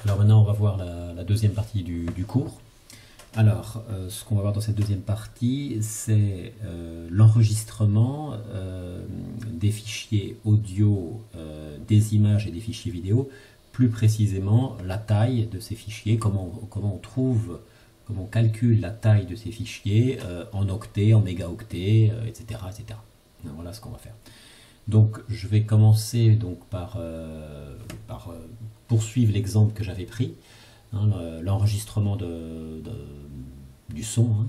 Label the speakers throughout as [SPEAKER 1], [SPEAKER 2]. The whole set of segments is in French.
[SPEAKER 1] Alors maintenant, on va voir la deuxième partie du cours. Alors, ce qu'on va voir dans cette deuxième partie, c'est l'enregistrement des fichiers audio, des images et des fichiers vidéo, plus précisément la taille de ces fichiers, comment on calcule la taille de ces fichiers en octets, en mégaoctets, etc., etc. Voilà ce qu'on va faire. Donc, je vais commencer donc par poursuivre l'exemple que j'avais pris, hein, l'enregistrement du son, hein,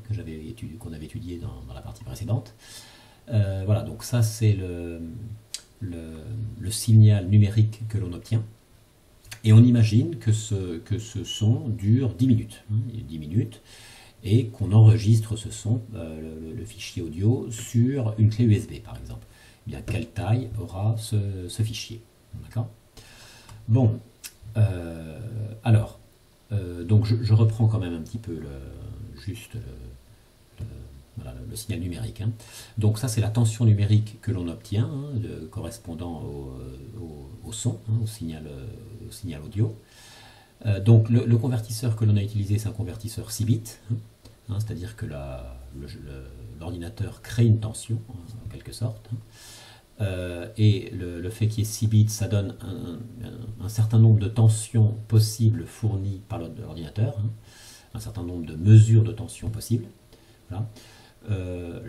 [SPEAKER 1] qu'on avait étudié dans la partie précédente. Voilà, donc ça c'est le signal numérique que l'on obtient. Et on imagine que ce son dure 10 minutes, hein, 10 minutes, et qu'on enregistre ce son, le fichier audio, sur une clé USB par exemple. Eh bien, quelle taille aura ce fichier? D'accord? Bon, alors, donc je reprends quand même un petit peu voilà, le signal numérique, hein. Donc ça c'est la tension numérique que l'on obtient, hein, correspondant au son, hein, au signal audio. Donc le convertisseur que l'on a utilisé, c'est un convertisseur 6 bits, hein, c'est-à-dire que l'ordinateur crée une tension, hein, en quelque sorte, hein. Et le fait qu'il y ait 6 bits, ça donne un certain nombre de tensions possibles fournies par l'ordinateur, hein, un certain nombre de mesures de tension possibles. Voilà.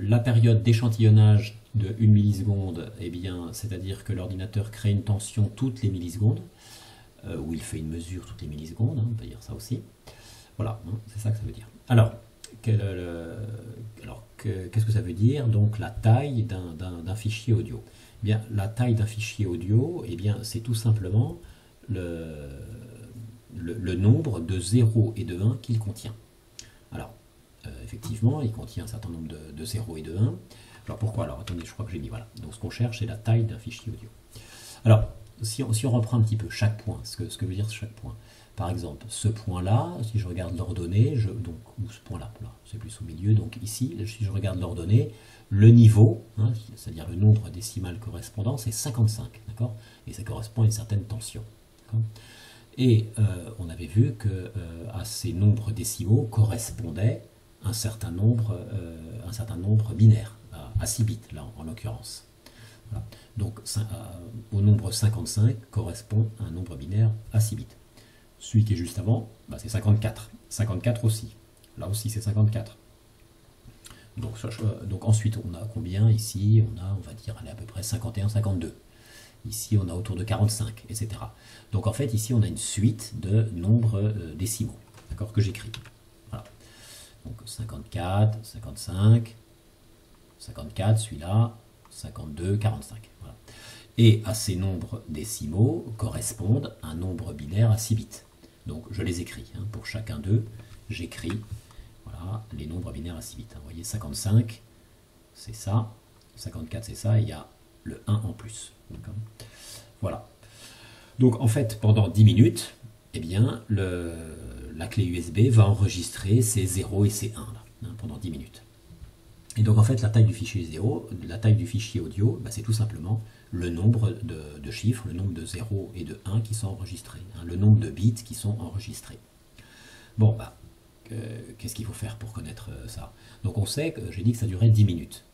[SPEAKER 1] La période d'échantillonnage de 1 milliseconde, eh bien, c'est-à-dire que l'ordinateur crée une tension toutes les millisecondes, ou il fait une mesure toutes les millisecondes, hein, on peut dire ça aussi. Voilà, hein, c'est ça que ça veut dire. Alors, qu'est-ce que ça veut dire? Donc la taille d'un fichier audio. Eh bien, la taille d'un fichier audio, eh bien, c'est tout simplement le nombre de 0 et de 1 qu'il contient. Alors, effectivement, il contient un certain nombre de 0 et de 1. Alors pourquoi? Alors attendez, je crois que j'ai mis, voilà. Donc ce qu'on cherche, c'est la taille d'un fichier audio. Alors, si on reprend un petit peu chaque point, ce que veut dire chaque point. Par exemple, ce point-là, si je regarde l'ordonnée, ou ce point-là, c'est plus au milieu, donc ici, si je regarde l'ordonnée, le niveau, hein, c'est-à-dire le nombre décimal correspondant, c'est 55, d'accord? Et ça correspond à une certaine tension. Et on avait vu que à ces nombres décimaux correspondait un certain nombre binaire, à 6 bits, là, en l'occurrence. Voilà. Donc, au nombre 55 correspond un nombre binaire à 6 bits. Celui qui est juste avant, bah, c'est 54. 54 aussi. Là aussi, c'est 54. Donc ensuite, on a combien ici? On va dire, à peu près 51, 52. Ici, on a autour de 45, etc. Donc en fait, ici, on a une suite de nombres décimaux, d'accord, que j'écris. Voilà. Donc 54, 55, 54, celui-là, 52, 45. Voilà. Et à ces nombres décimaux correspondent un nombre binaire à 6 bits. Donc je les écris, hein. Pour chacun d'eux, j'écris, voilà, les nombres binaires à 6 bits. Vous voyez, 55, c'est ça, 54, c'est ça, et il y a le 1 en plus. Voilà. Donc en fait, pendant 10 minutes, eh bien, la clé USB va enregistrer ces 0 et ces 1 là, hein, pendant 10 minutes. Et donc en fait, la taille du fichier audio, bah, c'est tout simplement le nombre de chiffres, le nombre de 0 et de 1 qui sont enregistrés, hein, le nombre de bits qui sont enregistrés. Bon, bah, qu'est-ce qu'il faut faire pour connaître ça? Donc on sait que j'ai dit que ça durait 10 minutes.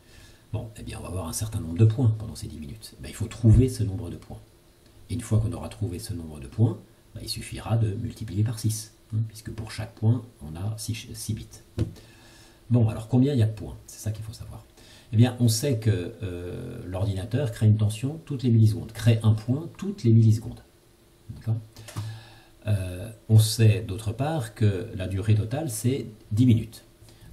[SPEAKER 1] Bon, eh bien on va avoir un certain nombre de points pendant ces 10 minutes. Ben, il faut trouver ce nombre de points. Et une fois qu'on aura trouvé ce nombre de points, ben, il suffira de multiplier par 6, hein, puisque pour chaque point, on a 6 bits. Bon, alors combien il y a de points? C'est ça qu'il faut savoir. Eh bien, on sait que l'ordinateur crée une tension toutes les millisecondes, crée un point toutes les millisecondes. D'accord? On sait d'autre part que la durée totale, c'est 10 minutes.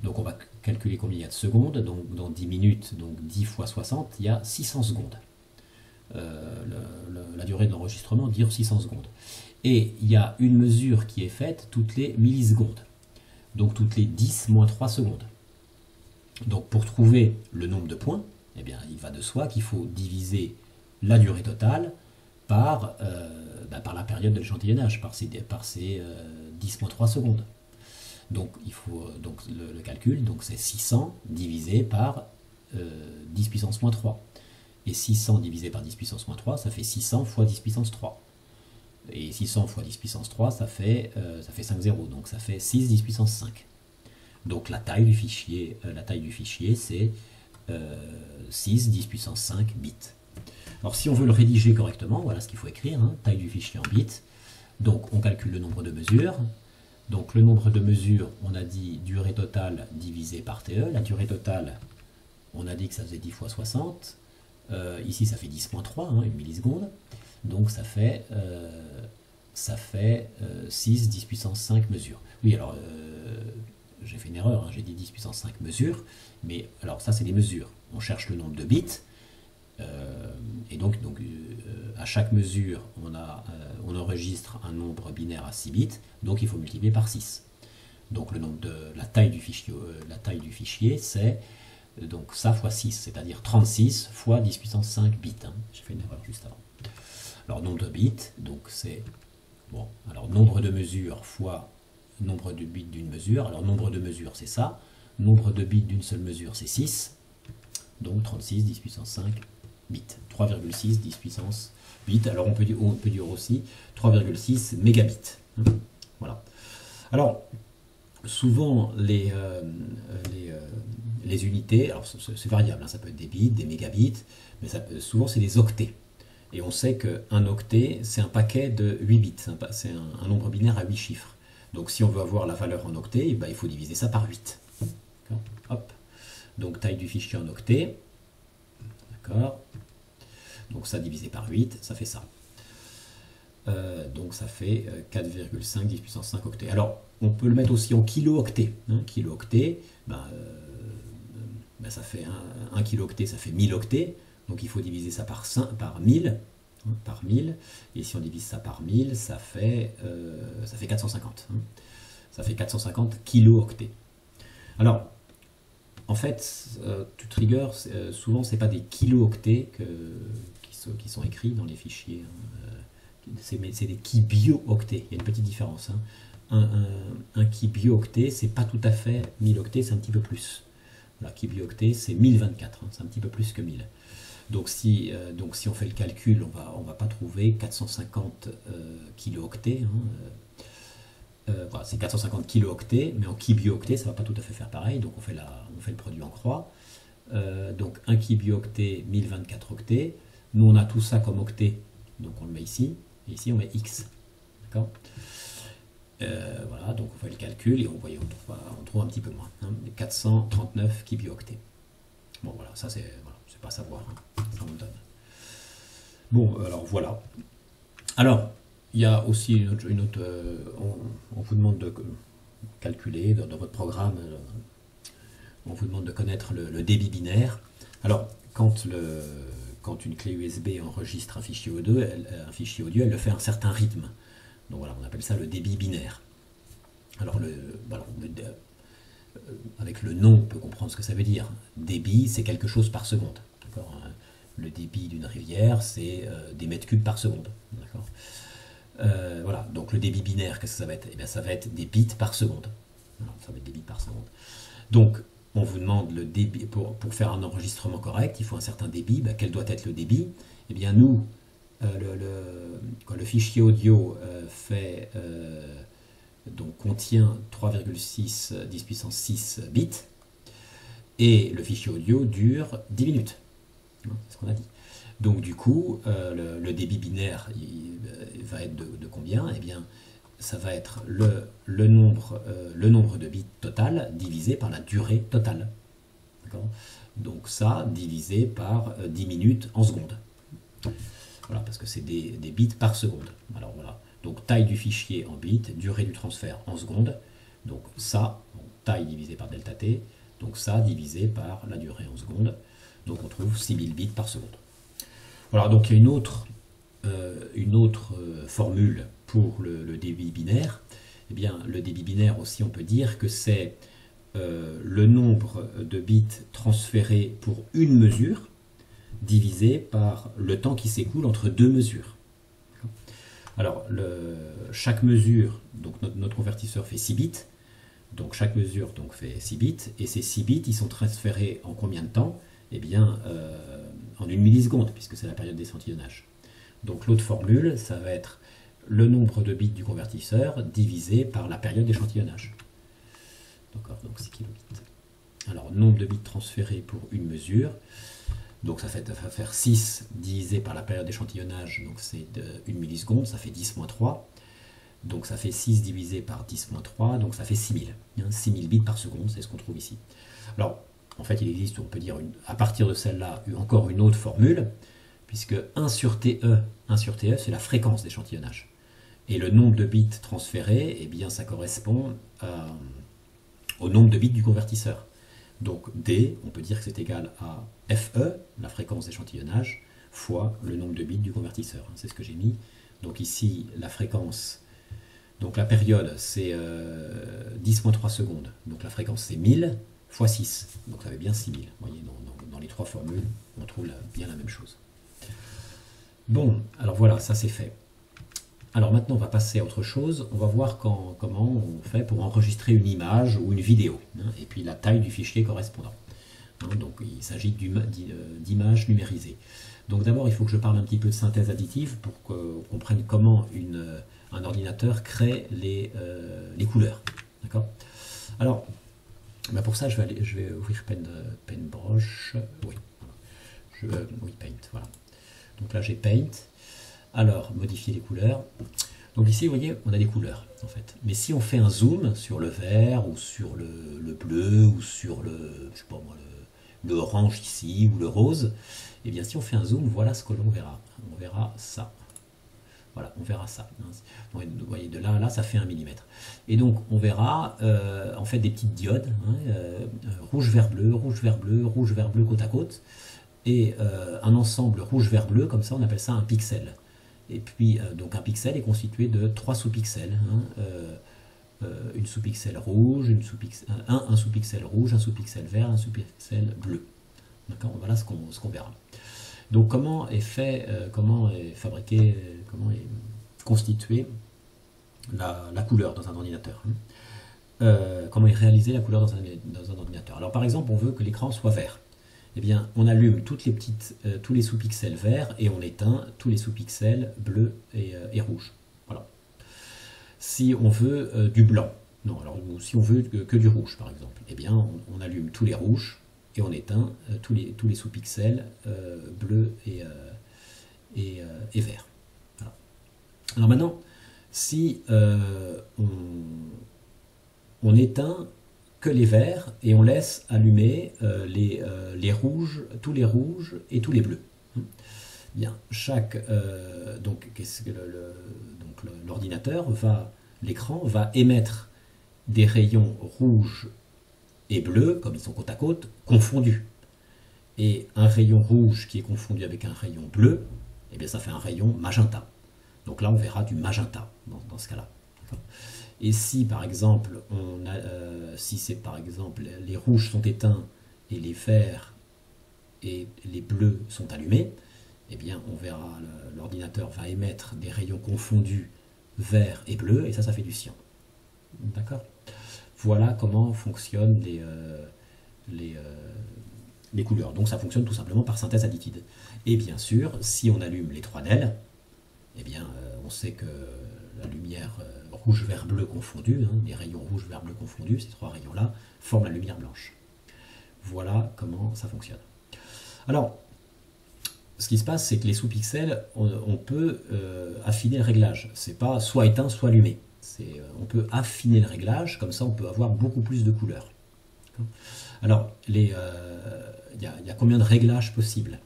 [SPEAKER 1] Donc on va calculer combien il y a de secondes. Donc dans 10 minutes, donc 10 fois 60, il y a 600 secondes. La durée d'enregistrement dure 600 secondes. Et il y a une mesure qui est faite toutes les millisecondes. Donc toutes les 10 moins 3 secondes. Donc pour trouver le nombre de points, eh bien, il va de soi qu'il faut diviser la durée totale par la période de l'échantillonnage, par ces 10 moins 3 secondes. Donc il faut le calcul, donc c'est 600 divisé par 10 puissance moins 3. Et 600 divisé par 10 puissance moins 3, ça fait 600 fois 10 puissance 3. Et 600 fois 10 puissance 3, ça fait 5 zéros, donc ça fait 6 10 puissance 5. Donc la taille du fichier, c'est 6 10 puissance 5 bits. Alors si on veut le rédiger correctement, voilà ce qu'il faut écrire, hein, taille du fichier en bits. Donc on calcule le nombre de mesures. Donc le nombre de mesures, on a dit durée totale divisée par TE. La durée totale, on a dit que ça faisait 10 fois 60. Ici ça fait 10.3, hein, une milliseconde. Donc ça fait 6 10 puissance 5 mesures. Oui, alors j'ai fait une erreur, hein, j'ai dit 10 puissance 5 mesures, mais alors ça c'est les mesures. On cherche le nombre de bits, et donc à chaque mesure on enregistre un nombre binaire à 6 bits, donc il faut multiplier par 6. Donc la taille du fichier c'est donc ça fois 6, c'est-à-dire 36 fois 10 puissance 5 bits. Hein. J'ai fait une erreur juste avant. Alors nombre de bits, donc c'est bon, alors nombre de mesures fois nombre de bits d'une mesure. Alors nombre de mesures c'est ça, nombre de bits d'une seule mesure c'est 6, donc 36 10 puissance 5 bits, 3,6 10 puissance 8. Alors on peut dire aussi 3,6 mégabits. Voilà. Alors souvent les unités, alors c'est variable, hein, ça peut être des bits, des mégabits, mais souvent c'est des octets. Et on sait qu'un octet, c'est un paquet de 8 bits, c'est un nombre binaire à 8 chiffres. Donc si on veut avoir la valeur en octet, ben, il faut diviser ça par 8. Hop. Donc taille du fichier en octet. D'accord. Donc ça divisé par 8, ça fait ça. Donc ça fait 4,5 10 puissance 5 octets. Alors on peut le mettre aussi en kilo-octets. Hein, kilo-octet, ben, ça fait 1 kilo-octet, ça fait 1000 octets. Donc il faut diviser ça par 1000. Par 1000, et si on divise ça par 1000, ça fait 450. Hein. Ça fait 450 kilo-octets. Alors, en fait, to trigger, souvent, ce n'est pas des kilo-octets qui sont écrits dans les fichiers. Hein. C'est des kibio-octets. Il y a une petite différence. Hein. Un kibio-octet, c'est pas tout à fait 1000 octets, c'est un petit peu plus. Voilà, kibio-octet, c'est 1024. Hein, c'est un petit peu plus que 1000. Donc si on fait le calcul, on va pas trouver 450 kilo-octets. Hein. Voilà, c'est 450 kilo-octets, mais en kibio-octets, ça va pas tout à fait faire pareil. Donc on fait le produit en croix. Donc 1 kibio-octet, 1024 octets. Nous on a tout ça comme octet, donc on le met ici. Et ici on met X. D'accord. Voilà, donc on fait le calcul et on trouve un petit peu moins. Hein, 439 kibio-octets. Bon voilà, ça c'est pas savoir, hein. Ça on donne. Bon, alors voilà. Alors, il y a aussi une autre on vous demande de calculer dans votre programme, on vous demande de connaître le débit binaire. Alors, quand une clé USB enregistre un fichier audio, elle le fait à un certain rythme. Donc voilà, on appelle ça le débit binaire. Alors, avec le nom, on peut comprendre ce que ça veut dire. Débit, c'est quelque chose par seconde. Le débit d'une rivière, c'est des mètres cubes par seconde. Voilà, donc le débit binaire, qu'est-ce que ça va être? Eh bien, ça va être des bits par seconde. Voilà, ça va être des bits par seconde. Donc, on vous demande le débit, pour faire un enregistrement correct, il faut un certain débit. Ben, quel doit être le débit? Eh bien, nous, quand le fichier audio contient 3,6 10 puissance 6 bits, et le fichier audio dure 10 minutes. C'est ce qu'on a dit. Donc du coup, le débit binaire il va être de combien? Eh bien, ça va être le nombre de bits total divisé par la durée totale. Donc ça, divisé par 10 minutes en secondes. Voilà, parce que c'est des bits par seconde. Alors voilà. Donc taille du fichier en bits, durée du transfert en secondes. Donc ça, taille divisé par delta t. Donc ça divisé par la durée en secondes. Donc on trouve 6000 bits par seconde. Voilà, donc il y a une autre formule pour le débit binaire. Eh bien, le débit binaire aussi, on peut dire que c'est le nombre de bits transférés pour une mesure divisé par le temps qui s'écoule entre deux mesures. Alors, chaque mesure, donc notre convertisseur fait 6 bits, donc chaque mesure fait 6 bits, et ces 6 bits, ils sont transférés en combien de temps? Eh bien, en 1 milliseconde, puisque c'est la période d'échantillonnage. Donc l'autre formule, ça va être le nombre de bits du convertisseur divisé par la période d'échantillonnage. D'accord, donc 6 kilobits. Alors, nombre de bits transférés pour une mesure. Donc ça va faire 6 divisé par la période d'échantillonnage, donc c'est 1 milliseconde, ça fait 10 moins 3. Donc ça fait 6 divisé par 10 moins 3, donc ça fait 6000. 6000 bits par seconde, c'est ce qu'on trouve ici. Alors, en fait, il existe, on peut dire, à partir de celle-là, encore une autre formule, puisque 1 sur TE, c'est la fréquence d'échantillonnage. Et le nombre de bits transférés, eh bien, ça correspond au nombre de bits du convertisseur. Donc D, on peut dire que c'est égal à FE, la fréquence d'échantillonnage, fois le nombre de bits du convertisseur. C'est ce que j'ai mis. Donc ici, la fréquence, donc la période, c'est 10-3 secondes. Donc la fréquence, c'est 1000 fois 6. Donc ça fait bien 6000. Vous voyez, dans les trois formules, on trouve bien la même chose. Bon, alors voilà, ça c'est fait. Alors maintenant, on va passer à autre chose. On va voir comment on fait pour enregistrer une image ou une vidéo, et puis la taille du fichier correspondant. Donc il s'agit d'images numérisées. Donc d'abord, il faut que je parle un petit peu de synthèse additive pour qu'on comprenne comment un ordinateur crée les couleurs. D'accord ? Alors, pour ça, je vais ouvrir Paintbrush. Oui, oui, Paint, voilà. Donc là, j'ai Paint. Alors, modifier les couleurs. Donc ici, vous voyez, on a des couleurs, en fait. Mais si on fait un zoom sur le vert, ou sur le bleu, ou sur je sais pas moi, le orange ici, ou le rose, et bien si on fait un zoom, voilà ce que l'on verra. On verra ça. Voilà, on verra ça. Vous voyez, de là à là, ça fait 1 mm. Et donc, on verra, en fait, des petites diodes, rouge, vert, bleu, rouge, vert, bleu, rouge, vert, bleu, côte à côte, et un ensemble rouge, vert, bleu, comme ça, on appelle ça un pixel. Et puis, donc un pixel est constitué de 3 sous-pixels. Une sous-pixel rouge, un sous-pixel rouge, un sous-pixel vert, un sous-pixel bleu. D'accord, voilà ce qu'on verra. Donc, comment est fabriqué, comment est constituée la couleur dans un ordinateur, comment est réalisée la couleur dans un ordinateur. Alors, par exemple, on veut que l'écran soit vert. Eh bien, on allume tous les sous-pixels verts et on éteint tous les sous-pixels bleus et rouges. Voilà. Si on veut du blanc, non, alors si on veut que du rouge, par exemple, eh bien, on allume tous les rouges et on éteint tous les sous-pixels bleus et verts. Voilà. Alors maintenant, si on éteint que les verts et on laisse allumer les rouges, tous les rouges et tous les bleus. Bien, donc l'ordinateur l'écran va émettre des rayons rouges et bleus, comme ils sont côte à côte, confondus. Et un rayon rouge qui est confondu avec un rayon bleu, eh bien ça fait un rayon magenta. Donc là on verra du magenta dans ce cas-là. Et si par exemple les rouges sont éteints et les verts et les bleus sont allumés, eh bien on verra, l'ordinateur va émettre des rayons confondus vert et bleu, et ça fait du cyan. D'accord ? Voilà comment fonctionnent les couleurs. Donc ça fonctionne tout simplement par synthèse additive. Et bien sûr, si on allume les 3 DEL, eh bien on sait que la lumière rouge, vert, bleu confondus, les rayons rouge, vert, bleu confondus, ces 3 rayons-là, forment la lumière blanche. Voilà comment ça fonctionne. Alors, ce qui se passe, c'est que les sous-pixels, on peut affiner le réglage. C'est pas soit éteint, soit allumé. On peut affiner le réglage, comme ça on peut avoir beaucoup plus de couleurs. Alors, il y a combien de réglages possibles?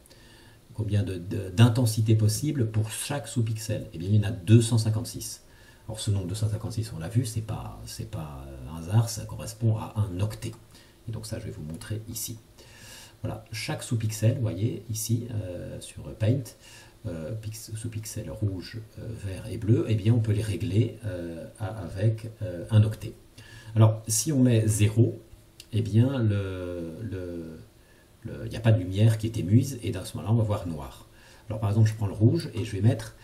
[SPEAKER 1] Combien d'intensité possible pour chaque sous-pixel? Eh bien, il y en a 256. Alors, ce nombre 256, on l'a vu, c'est pas un hasard, ça correspond à un octet. Et donc ça, je vais vous montrer ici. Voilà, chaque sous-pixel, vous voyez, ici, sur Paint, sous-pixel rouge, vert et bleu, eh bien, on peut les régler avec un octet. Alors, si on met 0, eh bien, il n'y a pas de lumière qui est émise, et dans ce moment-là, on va voir noir. Alors, par exemple, je prends le rouge, et je vais mettre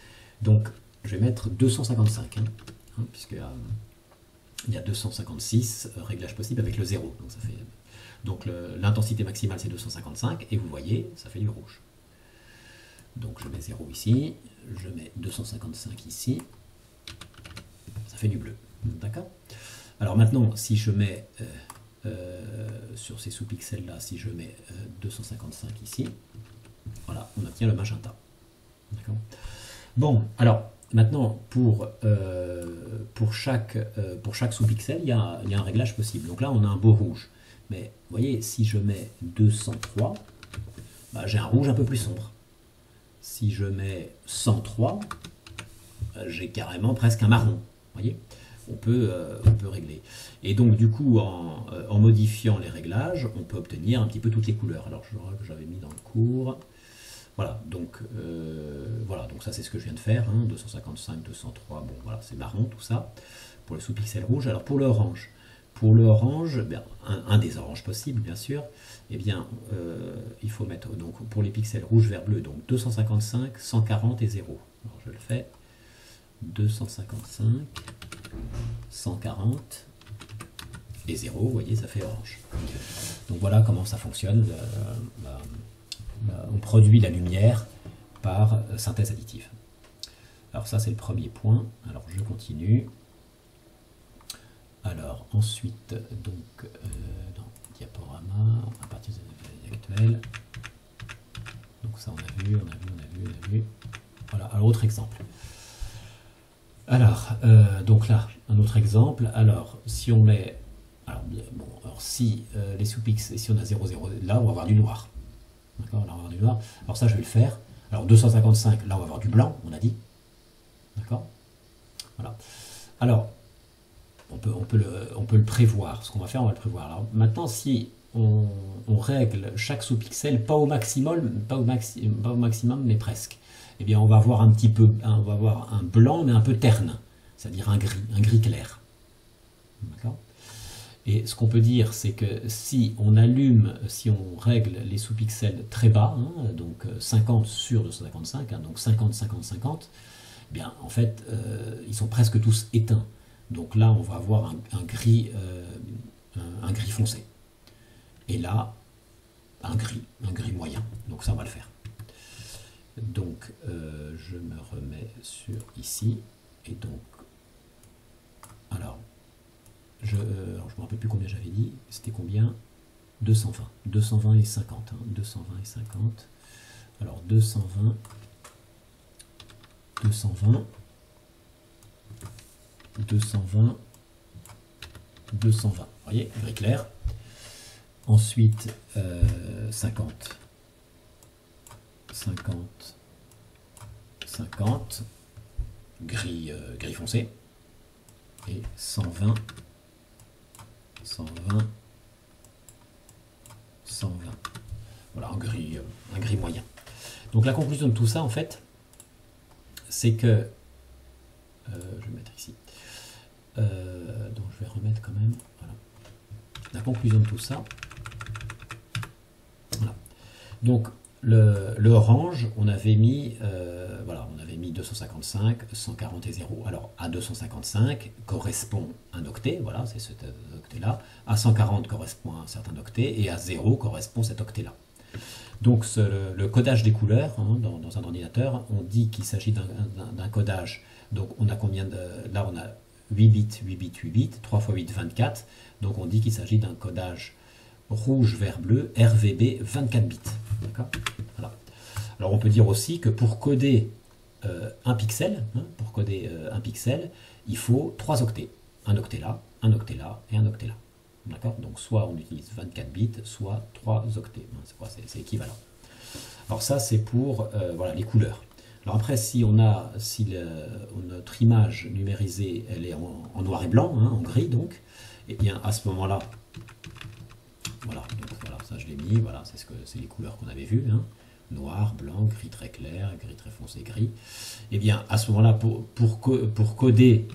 [SPEAKER 1] 255, puisque il y a 256 réglages possibles avec le 0. Donc l'intensité maximale c'est 255, et vous voyez, ça fait du rouge. Donc je mets 0 ici, je mets 255 ici, ça fait du bleu. D'accord? Alors maintenant, si je mets sur ces sous-pixels là, si je mets 255 ici, voilà, on obtient le magenta. D'accord? Bon, alors maintenant pour chaque sous-pixel, il y a un réglage possible. Donc là, on a un beau rouge. Mais vous voyez, si je mets 203, bah, j'ai un rouge un peu plus sombre. Si je mets 103, j'ai carrément presque un marron. Vous voyez, on peut régler. Et donc du coup, en modifiant les réglages, on peut obtenir un petit peu toutes les couleurs. Alors je vois que j'avais mis dans le cours. Voilà, donc ça c'est ce que je viens de faire. Hein, 255, 203, bon voilà, c'est marron tout ça pour le sous-pixel rouge. Alors pour l'orange. Pour le orange, un des oranges possibles, bien sûr, eh bien, il faut mettre, donc, pour les pixels rouge, vert, bleu, donc 255, 140 et 0. Alors, je le fais. 255, 140 et 0, vous voyez, ça fait orange. Donc, voilà comment ça fonctionne. On produit la lumière par synthèse additive. Alors, ça, c'est le premier point. Alors, je continue. Alors ensuite, donc dans diaporama, à partir des actuels. Donc ça on a vu. Voilà, alors autre exemple. Alors, donc là, un autre exemple. Alors, si on met, alors si les sous-pixels, si on a 0, 0, là on va avoir du noir. D'accord, là on va avoir du noir. Alors ça je vais le faire. Alors 255, là on va avoir du blanc, on a dit. D'accord. Voilà. Alors on peut le prévoir. Ce qu'on va faire, on va le prévoir. Alors maintenant, si on règle chaque sous-pixel, pas au maximum, mais presque, eh bien on va avoir un petit peu, on va avoir un blanc, mais un peu terne, c'est-à-dire un gris clair. D'accord ? Et ce qu'on peut dire, c'est que si on règle les sous-pixels très bas, hein, donc 50 sur 255, hein, donc 50, 50, 50, eh bien en fait, ils sont presque tous éteints. Donc là, on va avoir un gris foncé. Et là, un gris moyen. Donc ça, on va le faire. Donc, je me remets sur ici. Et donc, alors, je ne me rappelle plus combien j'avais dit. C'était combien? 220. 220 et 50. Hein. 220 et 50. Alors, 220. 220. 220, 220, vous voyez, gris clair. Ensuite, 50, 50, 50, gris foncé. Et 120, 120, 120. Voilà, un gris moyen. Donc la conclusion de tout ça, en fait, c'est que, je vais mettre ici, donc je vais remettre quand même, voilà. La conclusion de tout ça, voilà. Donc le orange, on avait mis, voilà, on avait mis 255, 140 et 0. Alors à 255 correspond un octet, voilà, c'est cet octet-là. À 140 correspond un certain octet, et à 0 correspond cet octet-là. Donc le codage des couleurs, hein, dans un ordinateur, on dit qu'il s'agit d'un codage. Donc on a combien de... Là on a 8 bits, 8 bits, 8 bits, 3 x 8, 24. Donc on dit qu'il s'agit d'un codage rouge, vert, bleu, RVB, 24 bits. D'accord ? Voilà. Alors on peut dire aussi que pour coder un pixel, il faut 3 octets. Un octet là, un octet là et un octet là. D'accord ? Donc soit on utilise 24 bits, soit 3 octets. C'est équivalent. Alors ça c'est pour voilà, les couleurs. Alors après, si notre image numérisée, elle est en noir et blanc, hein, en gris donc, et bien à ce moment-là, voilà, donc voilà, ça je l'ai mis, voilà, c'est les couleurs qu'on avait vues, hein, noir, blanc, gris très clair, gris très foncé, gris. Et bien à ce moment-là, pour coder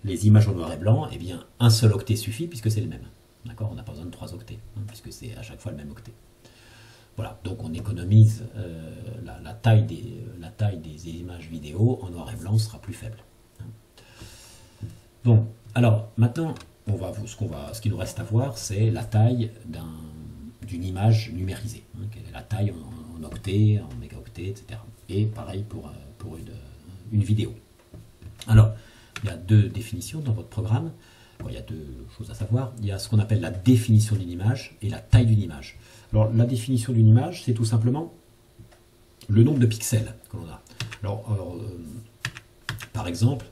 [SPEAKER 1] les images en noir et blanc, et bien un seul octet suffit puisque c'est le même. D'accord, on n'a pas besoin de 3 octets, hein, puisque c'est à chaque fois le même octet. Voilà, donc on économise la taille des images vidéo en noir et blanc sera plus faible. Bon, alors maintenant, ce qui nous reste à voir, c'est la taille d'une image numérisée. Hein, quelle est la taille en octets, en mégaoctets, etc. Et pareil pour une vidéo. Alors, il y a deux définitions dans votre programme. Bon, il y a deux choses à savoir. Il y a ce qu'on appelle la définition d'une image et la taille d'une image. Alors, la définition d'une image, c'est tout simplement le nombre de pixels que l'on a. Alors, par exemple,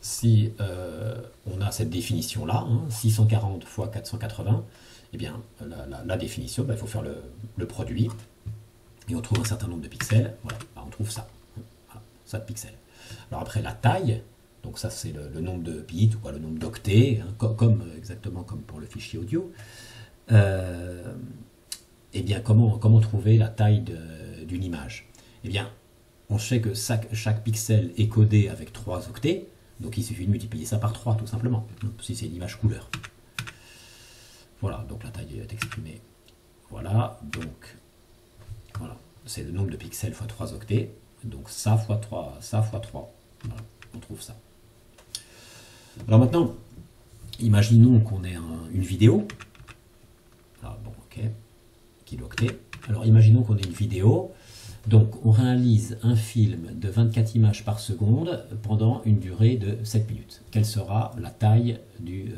[SPEAKER 1] si on a cette définition-là, 640 x 480, eh bien, la définition, il faut faire le produit, et on trouve un certain nombre de pixels. Voilà, on trouve ça. Voilà, ça de pixels. Alors après, la taille, donc ça c'est le nombre de bits, ou le nombre d'octets, exactement comme pour le fichier audio. Eh bien, comment trouver la taille d'une image? Eh bien, on sait que chaque pixel est codé avec 3 octets, donc il suffit de multiplier ça par 3 tout simplement, si c'est une image couleur. Voilà, donc la taille est exprimée. Voilà, donc voilà, c'est le nombre de pixels fois 3 octets, donc ça fois 3, ça fois 3. Voilà, on trouve ça. Alors maintenant, imaginons qu'on ait une vidéo. Voilà, bon, ok, kilooctets. Alors imaginons qu'on ait une vidéo. Donc on réalise un film de 24 images par seconde pendant une durée de 7 minutes. Quelle sera la taille du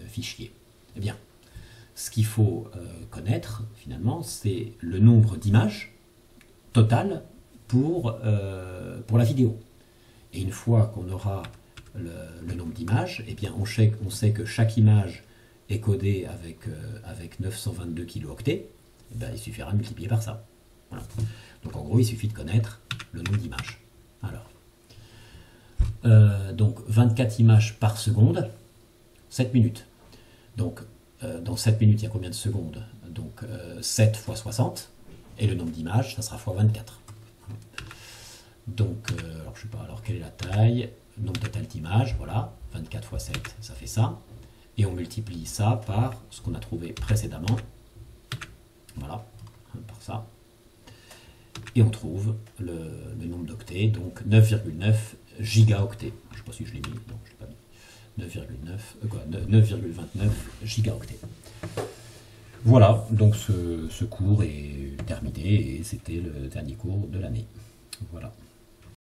[SPEAKER 1] fichier? Eh bien, ce qu'il faut connaître finalement, c'est le nombre d'images total pour la vidéo. Et une fois qu'on aura le nombre d'images, eh bien on sait que chaque image est codée avec 922 kilooctets. Eh bien, il suffira de multiplier par ça. Voilà. Donc en gros, il suffit de connaître le nombre d'images. Alors, donc 24 images par seconde, 7 minutes. Donc dans 7 minutes, il y a combien de secondes? Donc 7 fois 60, et le nombre d'images, ça sera fois 24. Donc, alors je sais pas, alors quelle est la taille? Nombre total d'images, voilà, 24 fois 7, ça fait ça. Et on multiplie ça par ce qu'on a trouvé précédemment. Voilà, par ça. Et on trouve le nombre d'octets, donc 9,9 gigaoctets. Je ne sais pas si je l'ai mis, non, je ne l'ai pas mis. 9,29 gigaoctets. Voilà, donc ce cours est terminé et c'était le dernier cours de l'année. Voilà.